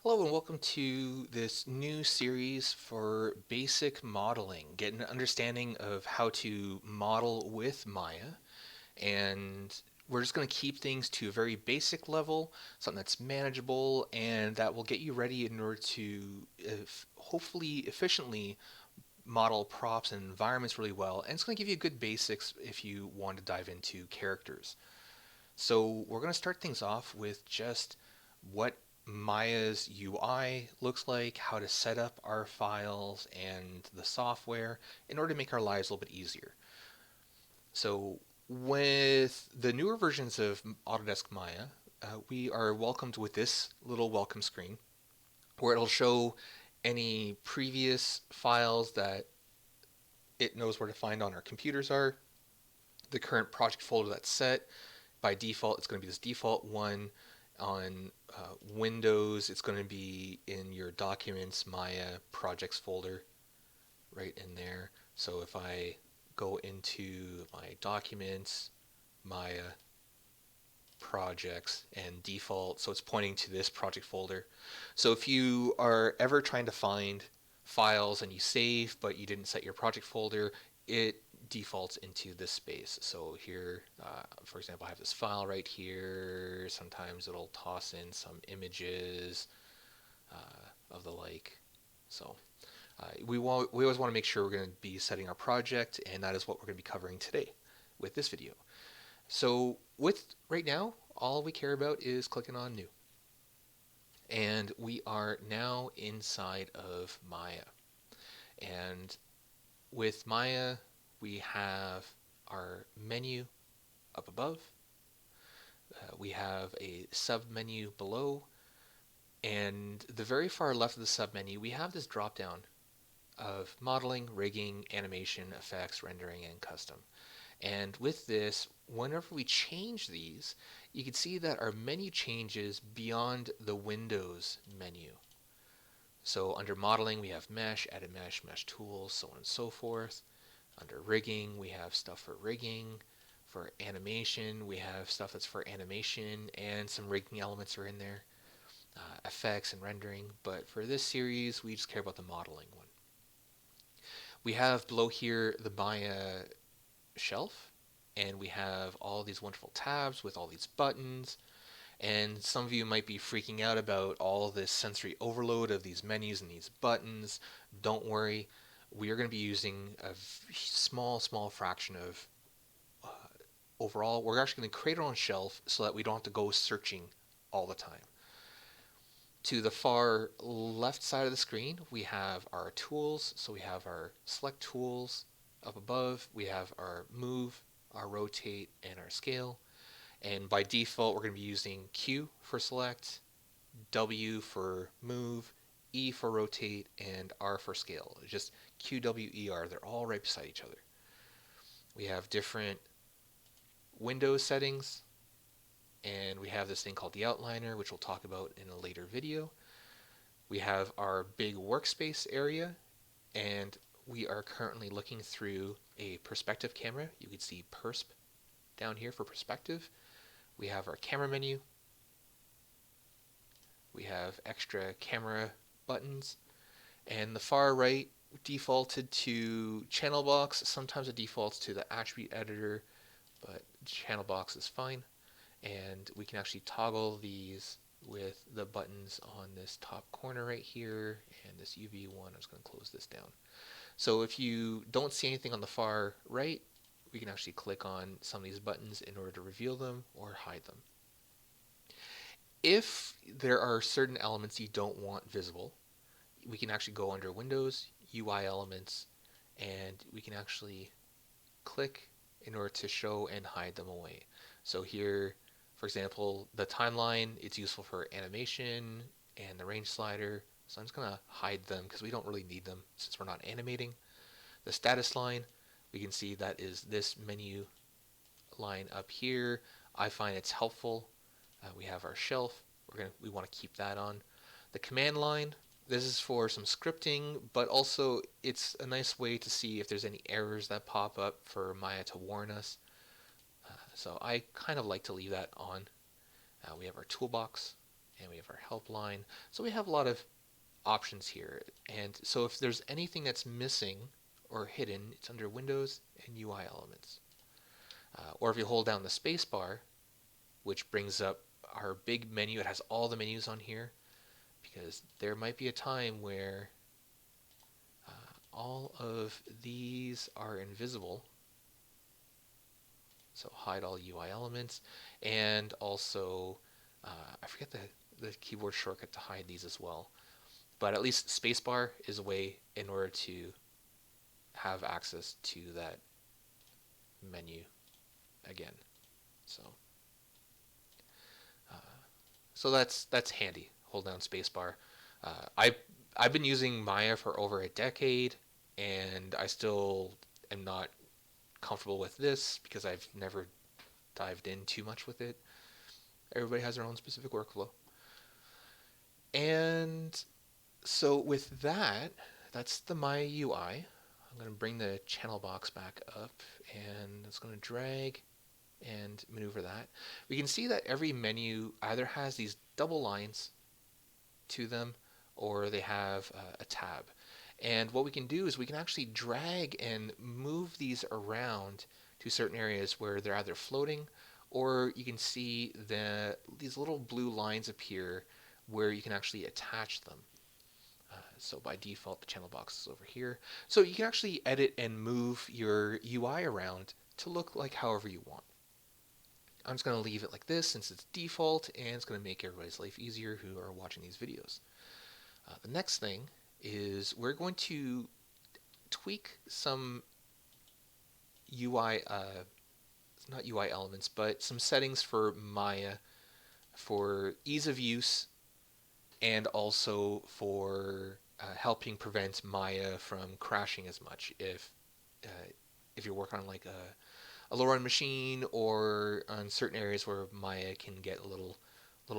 Hello and welcome to this new series for basic modeling. Get an understanding of how to model with Maya. And we're just going to keep things to a very basic level, something that's manageable and that will get you ready in order to hopefully efficiently model props and environments really well. And it's going to give you good basics if you want to dive into characters. So we're going to start things off with just what Maya's UI looks like, how to set up our files and the software in order to make our lives a little bit easier. So with the newer versions of Autodesk Maya, we are welcomed with this little welcome screen where it'll show any previous files that it knows where to find on our computers are, the current project folder that's set. By default, it's going to be this default one. On Windows, it's going to be in your Documents Maya projects folder right in there. So if I go into my Documents Maya projects and default, so it's pointing to this project folder. So if you are ever trying to find files and you save but you didn't set your project folder, it defaults into this space. So here, for example, I have this file right here. Sometimes it'll toss in some images of the like. So we always want to make sure we're going to be setting our project, and that is what we're going to be covering today with this video. So with right now, all we care about is clicking on new. And we are now inside of Maya. And with Maya, we have our menu up above. We have a sub menu below. And the very far left of the sub menu, we have this drop down of modeling, rigging, animation, effects, rendering, and custom. And with this, whenever we change these, you can see that our menu changes beyond the Windows menu. So under modeling, we have mesh, edit mesh, mesh tools, so on and so forth. Under rigging, we have stuff for rigging. For animation, we have stuff that's for animation, and some rigging elements are in there. Effects and rendering, but for this series, we just care about the modeling one. We have below here the Maya shelf, and we have all these wonderful tabs with all these buttons. And some of you might be freaking out about all this sensory overload of these menus and these buttons. Don't worry, we are going to be using a small fraction of overall. We're actually going to create our own shelf so that we don't have to go searching all the time. To the far left side of the screen, we have our tools. So we have our select tools up above. We have our move, our rotate, and our scale. And by default, we're going to be using Q for select, W for move, E for rotate, and R for scale. It's just Q, W, E, R. They're all right beside each other. We have different Windows settings, and we have this thing called the outliner, which we'll talk about in a later video. We have our big workspace area, and we are currently looking through a perspective camera. You can see persp down here for perspective. We have our camera menu. We have extra camera buttons. And the far right defaulted to channel box. Sometimes it defaults to the attribute editor, but channel box is fine. And we can actually toggle these with the buttons on this top corner right here and this UV one. I'm just going to close this down. So if you don't see anything on the far right, we can actually click on some of these buttons in order to reveal them or hide them. If there are certain elements you don't want visible, we can actually go under Windows, UI Elements, and we can actually click in order to show and hide them away. So here, for example, the timeline, it's useful for animation and the range slider. So I'm just going to hide them because we don't really need them since we're not animating. The status line, we can see that is this menu line up here. I find it's helpful. We have our shelf. We want to keep that on. The command line, this is for some scripting, but also it's a nice way to see if there's any errors that pop up for Maya to warn us. So I kind of like to leave that on. We have our toolbox, and we have our help line. So we have a lot of options here. And so if there's anything that's missing or hidden, it's under Windows and UI Elements. Or if you hold down the space bar, which brings up our big menu, it has all the menus on here, because there might be a time where all of these are invisible. So hide all UI elements, and also I forget the keyboard shortcut to hide these as well. But at least spacebar is a way in order to have access to that menu again. So so that's handy. Hold down spacebar. I've been using Maya for over a decade, and I still am not comfortable with this because I've never dived in too much with it. Everybody has their own specific workflow. And so with that, that's the Maya UI. I'm going to bring the channel box back up, and it's going to drag and maneuver that. We can see that every menu either has these double lines to them, or they have a tab. And what we can do is we can actually drag and move these around to certain areas where they're either floating, or you can see these little blue lines appear where you can actually attach them. So by default, the channel box is over here. So you can actually edit and move your UI around to look like however you want. I'm just going to leave it like this since it's default, and it's going to make everybody's life easier who are watching these videos. The next thing is we're going to tweak some UI, not UI elements, but some settings for Maya for ease of use, and also for helping prevent Maya from crashing as much if you're working on like a low-run machine or on certain areas where Maya can get a little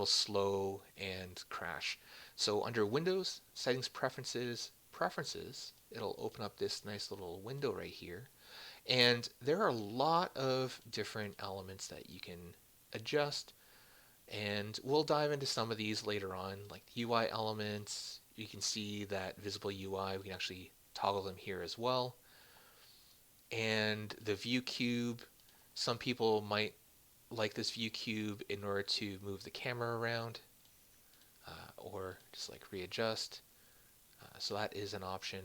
slow and crash. So under Windows, Settings, Preferences, it'll open up this nice little window right here. And there are a lot of different elements that you can adjust, and we'll dive into some of these later on, like the UI elements. You can see that visible UI, we can actually toggle them here as well. And the view cube, some people might like this view cube in order to move the camera around, or just like readjust. So that is an option.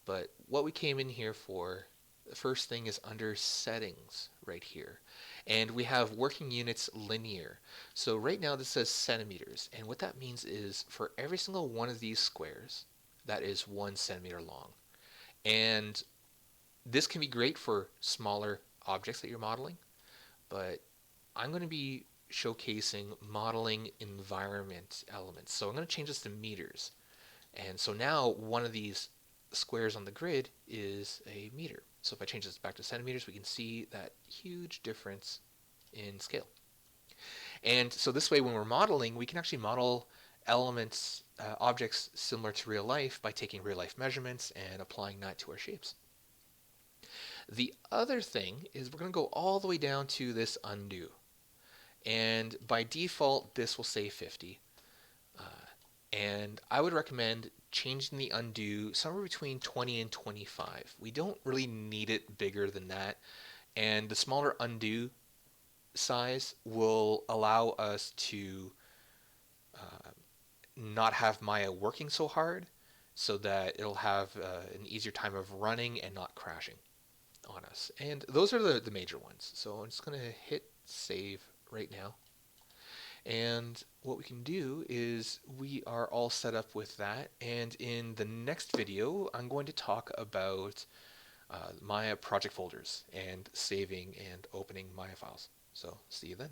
But what we came in here for, the first thing is under settings right here. And we have working units linear. So right now this says centimeters. And what that means is for every single one of these squares, that is 1 centimeter long. And this can be great for smaller objects that you're modeling, but I'm going to be showcasing modeling environment elements. So I'm going to change this to meters. And so now one of these squares on the grid is a meter. So if I change this back to centimeters, we can see that huge difference in scale. And so this way, when we're modeling, we can actually model elements, objects similar to real life by taking real life measurements and applying that to our shapes. The other thing is we're going to go all the way down to this undo. And by default, this will say 50. And I would recommend changing the undo somewhere between 20 and 25. We don't really need it bigger than that. And the smaller undo size will allow us to not have Maya working so hard, so that it'll have an easier time of running and not crashing on us. And those are the major ones. So I'm just going to hit save right now. And what we can do is we are all set up with that. And in the next video, I'm going to talk about Maya project folders and saving and opening Maya files. So see you then.